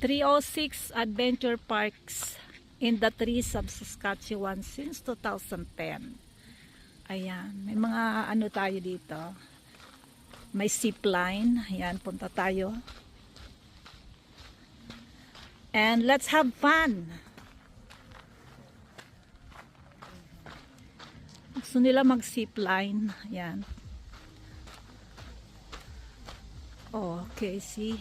306 Adventure Parks in the trees of Saskatchewan since 2010. Ayan, may mga ano tayo dito. May zip line. Ayan, punta tayo. And let's have fun. Gusto nila mag-zip line. Ayan. Oh, okay, see?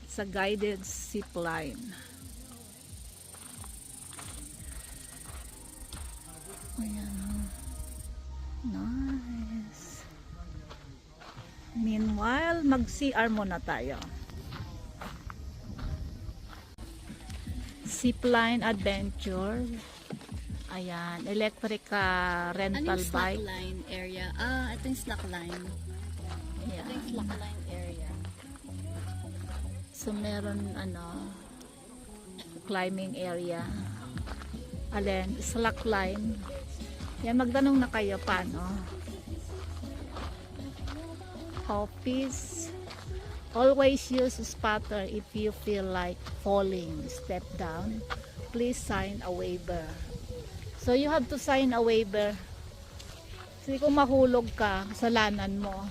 It's a guided zip line. Ayan. Nice. Meanwhile, mag-CR muna tayo. Zipline adventure. Ayan, electric rental yung bike. slackline area? Ito yung slackline. Yeah. Ito yung slackline area. So meron climbing area. Alin, slackline. Yan, magtanong na kayo paano. Office. Always use a spotter if you feel like falling. Step down. Please sign a waiver. So you have to sign a waiver. Kasi kung mahulog ka, kasalanan mo.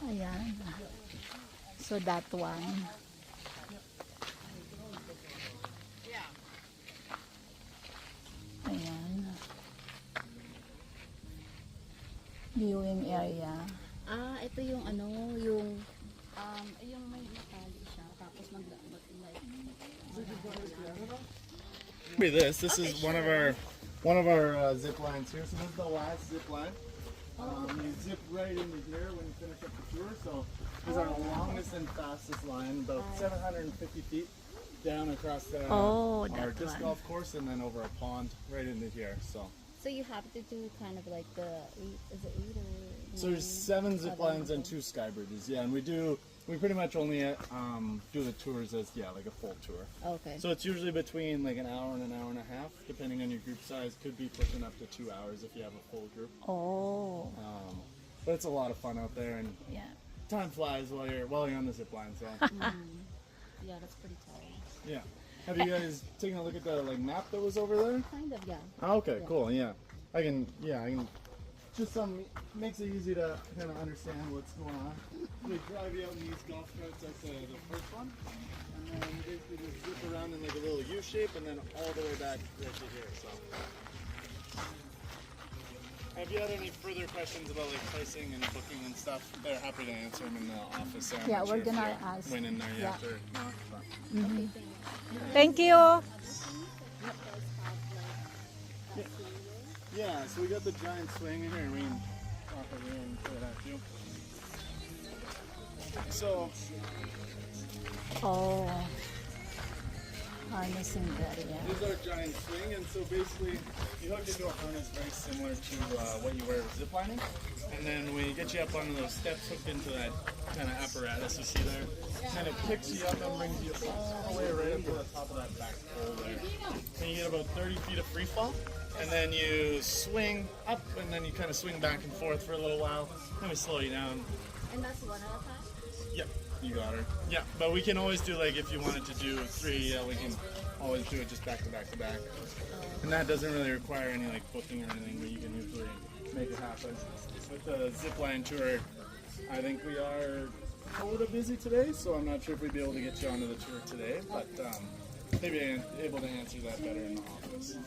Ayan. So that one. Ayan. Viewing area. Ito yung yung may nakali siya tapos This is one of our zip lines here. So this is the last zip line. You zip right into here when you finish up the tour. So this is our longest and fastest line, about 750 feet down across our disc golf course and then over a pond right into here. So you have to do kind of like the 8 or 9? So there's 7 zip lines and 2 sky bridges. Yeah, and we pretty much only do the tours as like a full tour. Okay. So it's usually between like an hour and a half, depending on your group size. Could be pushing up to 2 hours if you have a full group. Oh. But it's a lot of fun out there, and time flies while you're on the zip line. So. Yeah, that's pretty tall. Yeah. Have you guys taken a look at the map that was over there? Kind of, yeah. Oh, okay, cool. Yeah, I can. Just makes it easy to kind of understand what's going on. They drive you out in these golf carts. That's the first one, and then you basically just zip around in like a little U shape, and then all the way back right to here. So. Have you had any further questions about pricing and booking and stuff? They're happy to answer them in the office. So Yeah, we're gonna ask. Went in there Yeah. after. Thank you. Yeah, so we got the giant swing in here. We can talk over here and show that too. So, Harnessing area. this is our giant swing, and so basically you hook into a harness very similar to what you wear ziplining, and then we get you up onto those steps hooked into that kind of apparatus you see there, kind of kicks you up and brings you all the way right up to the top of that back pole there. And you get about 30 feet of free fall, and then you swing up, and then you kind of swing back and forth for a little while, then we slow you down. And that's one at a time? Yep, you got her. Yeah, but we can always do if you wanted to do 3, we can always do it just back to back to back. And that doesn't really require any booking or anything, but you can usually make it happen. With the zipline tour, I think we are sort of busy today, so I'm not sure if we'd be able to get you onto the tour today, but maybe I'm able to answer that better in the office.